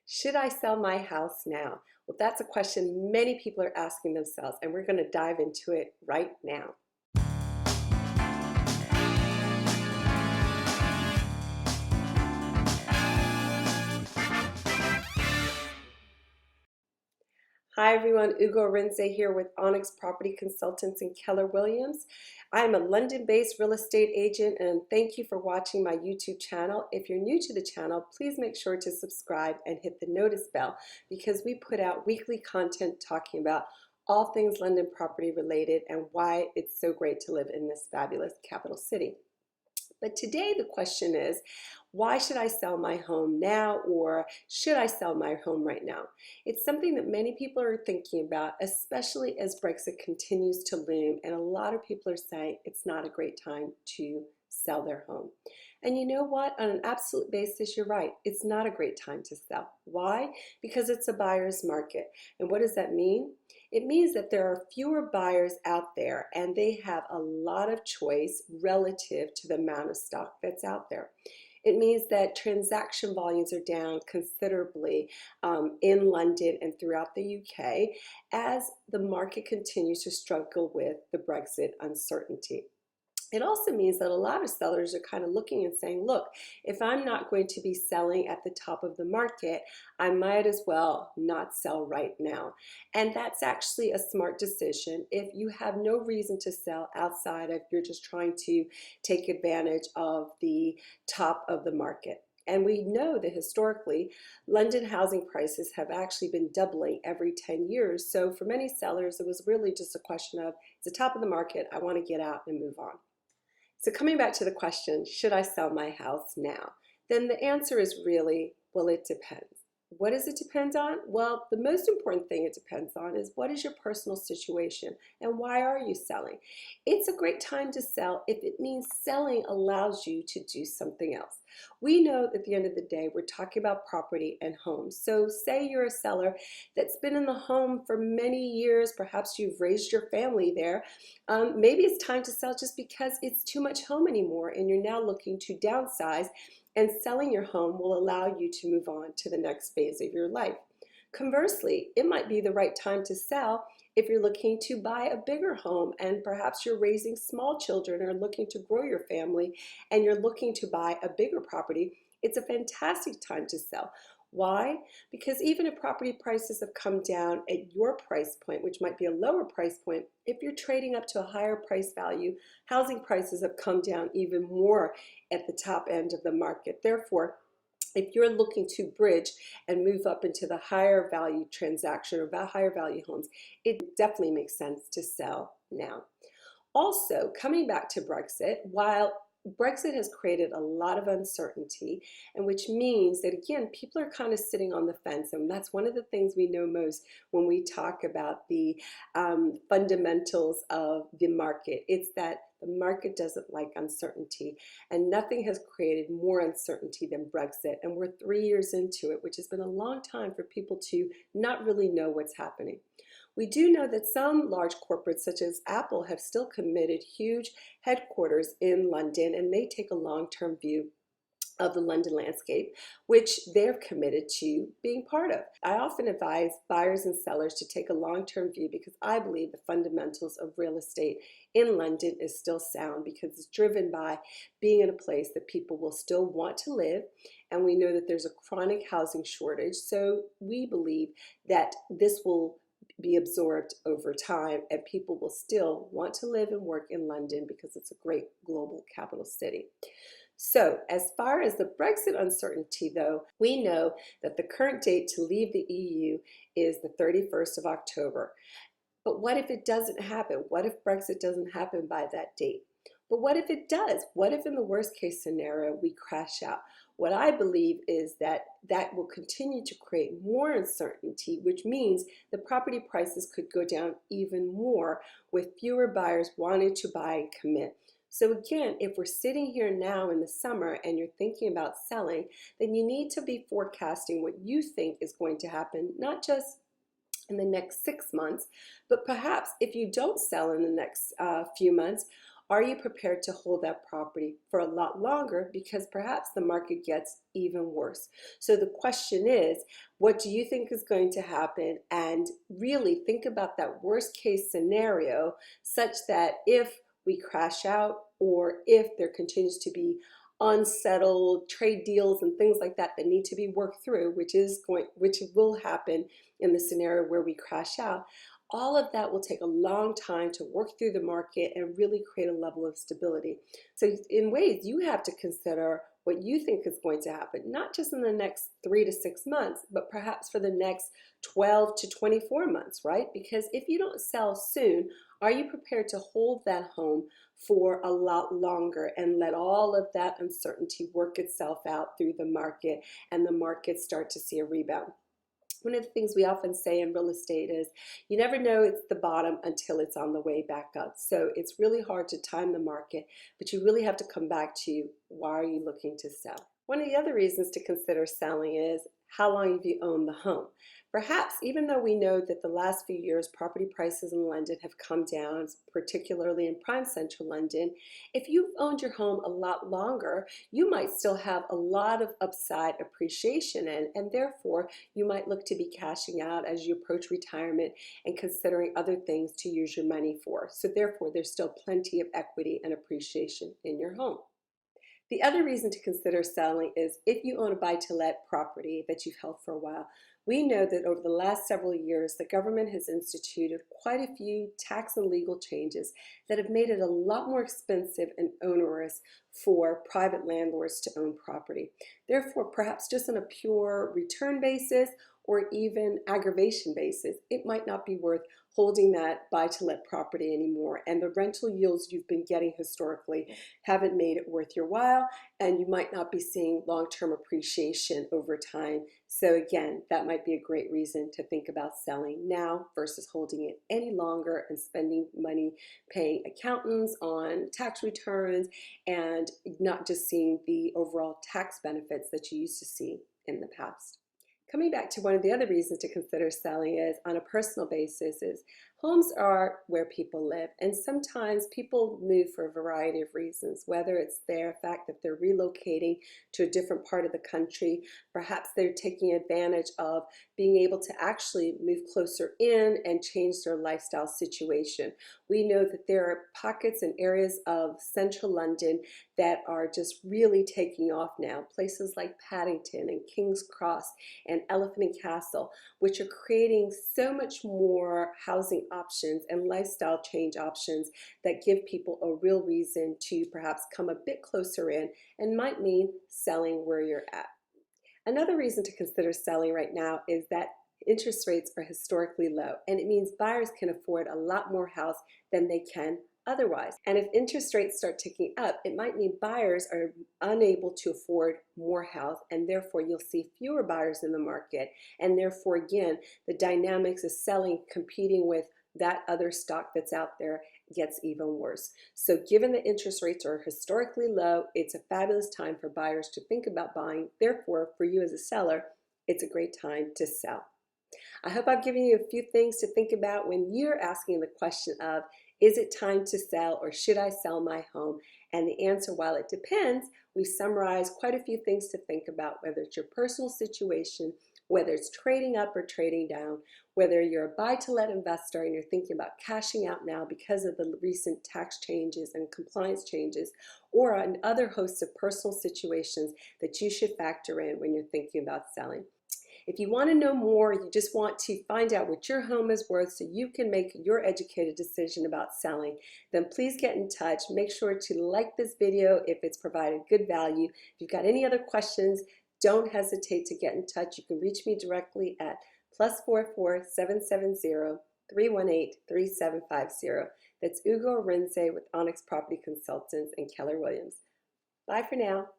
Should I sell my house now? Well, that's a question many people are asking themselves, and we're going to dive into it right now. Hi everyone, Arinzeh here with Onyx Property Consultants in Keller Williams. I'm a London-based real estate agent, and thank you for watching my YouTube channel. If you're new to the channel, please make sure to subscribe and hit the notice bell because we put out weekly content talking about all things London property related and why it's so great to live in this fabulous capital city. But today the question is, why should I sell my home now, or should I sell my home right now? It's something that many people are thinking about, especially as Brexit continues to loom, and a lot of people are saying it's not a great time to sell their home. And you know what? On an absolute basis, you're right. It's not a great time to sell. Why? Because it's a buyer's market. And what does that mean? It means that there are fewer buyers out there and they have a lot of choice relative to the amount of stock that's out there. It means that transaction volumes are down considerably in London and throughout the UK as the market continues to struggle with the Brexit uncertainty. It also means that a lot of sellers are kind of looking and saying, look, if I'm not going to be selling at the top of the market, I might as well not sell right now. And that's actually a smart decision if you have no reason to sell outside of you're just trying to take advantage of the top of the market. And we know that historically, London housing prices have actually been doubling every 10 years. So for many sellers, it was really just a question of, it's the top of the market, I want to get out and move on. So coming back to the question, should I sell my house now? Then the answer is really, well, it depends. What does it depend on? Well, the most important thing it depends on is what is your personal situation and why are you selling? It's a great time to sell if it means selling allows you to do something else. We know that at the end of the day, we're talking about property and homes. So say you're a seller that's been in the home for many years, perhaps you've raised your family there. Maybe it's time to sell just because it's too much home anymore and you're now looking to downsize, and selling your home will allow you to move on to the next phase of your life. Conversely, it might be the right time to sell if you're looking to buy a bigger home and perhaps you're raising small children or looking to grow your family and you're looking to buy a bigger property. It's a fantastic time to sell. Why? Because even if property prices have come down at your price point, which might be a lower price point, if you're trading up to a higher price value, housing prices have come down even more at the top end of the market. Therefore, if you're looking to bridge and move up into the higher value transaction or higher value homes, it definitely makes sense to sell now. Also, coming back to Brexit, while Brexit has created a lot of uncertainty, and which means that, again, people are kind of sitting on the fence, and that's one of the things we know most when we talk about the fundamentals of the market. It's that the market doesn't like uncertainty, and nothing has created more uncertainty than Brexit, and we're 3 years into it, which has been a long time for people to not really know what's happening. We do know that some large corporates such as Apple have still committed huge headquarters in London, and they take a long-term view of the London landscape, which they're committed to being part of. I often advise buyers and sellers to take a long-term view because I believe the fundamentals of real estate in London is still sound because it's driven by being in a place that people will still want to live, and we know that there's a chronic housing shortage, so we believe that this will be absorbed over time and people will still want to live and work in London because it's a great global capital city. So as far as the Brexit uncertainty though, we know that the current date to leave the EU is the 31st of October. But what if it doesn't happen? What if Brexit doesn't happen by that date? But what if it does? What if in the worst case scenario we crash out? What I believe is that that will continue to create more uncertainty, which means the property prices could go down even more with fewer buyers wanting to buy and commit. So again, if we're sitting here now in the summer and you're thinking about selling, then you need to be forecasting what you think is going to happen, not just in the next 6 months, but perhaps if you don't sell in the next few months, Are you prepared to hold that property for a lot longer because perhaps the market gets even worse? So the question is, what do you think is going to happen? And really think about that worst case scenario such that if we crash out or if there continues to be unsettled trade deals and things like that that need to be worked through, which will happen in the scenario where we crash out, all of that will take a long time to work through the market and really create a level of stability. So in ways, you have to consider what you think is going to happen, not just in the next 3 to 6 months, but perhaps for the next 12 to 24 months, right? Because if you don't sell soon, are you prepared to hold that home for a lot longer and let all of that uncertainty work itself out through the market and the market start to see a rebound? One of the things we often say in real estate is you never know it's the bottom until it's on the way back up. So it's really hard to time the market, but you really have to come back to why are you looking to sell? One of the other reasons to consider selling is how long have you owned the home? Perhaps even though we know that the last few years property prices in London have come down, particularly in prime central London, if you've owned your home a lot longer, you might still have a lot of upside appreciation and therefore you might look to be cashing out as you approach retirement and considering other things to use your money for. So therefore there's still plenty of equity and appreciation in your home. The other reason to consider selling is if you own a buy-to-let property that you've held for a while. We know that over the last several years, the government has instituted quite a few tax and legal changes that have made it a lot more expensive and onerous for private landlords to own property. Therefore, perhaps just on a pure return basis or even aggravation basis, it might not be worth holding that buy-to-let property anymore, and the rental yields you've been getting historically haven't made it worth your while, and you might not be seeing long-term appreciation over time. So again, that might be a great reason to think about selling now versus holding it any longer and spending money paying accountants on tax returns and not just seeing the overall tax benefits that you used to see in the past. Coming back to one of the other reasons to consider selling is on a personal basis is homes are where people live, and sometimes people move for a variety of reasons, whether it's their fact that they're relocating to a different part of the country, perhaps they're taking advantage of being able to actually move closer in and change their lifestyle situation. We know that there are pockets and areas of central London that are just really taking off now, places like Paddington and King's Cross and Elephant and Castle, which are creating so much more housing options and lifestyle change options that give people a real reason to perhaps come a bit closer in and might mean selling where you're at. Another reason to consider selling right now is that interest rates are historically low, and it means buyers can afford a lot more house than they can otherwise. And if interest rates start ticking up, it might mean buyers are unable to afford more house, and therefore you'll see fewer buyers in the market, and therefore again the dynamics of selling competing with that other stock that's out there gets even worse. So given that interest rates are historically low, it's a fabulous time for buyers to think about buying. Therefore, for you as a seller, it's a great time to sell. I hope I've given you a few things to think about when you're asking the question of, is it time to sell or should I sell my home? And the answer, while it depends, we summarize quite a few things to think about, whether it's your personal situation, whether it's trading up or trading down, whether you're a buy-to-let investor and you're thinking about cashing out now because of the recent tax changes and compliance changes, or an other host of personal situations that you should factor in when you're thinking about selling. If you want to know more, you just want to find out what your home is worth so you can make your educated decision about selling, then please get in touch. Make sure to like this video if it's provided good value. If you've got any other questions, don't hesitate to get in touch. You can reach me directly at +44 770 318 3750. That's Arinzeh with Onyx Property Consultants and Keller Williams. Bye for now.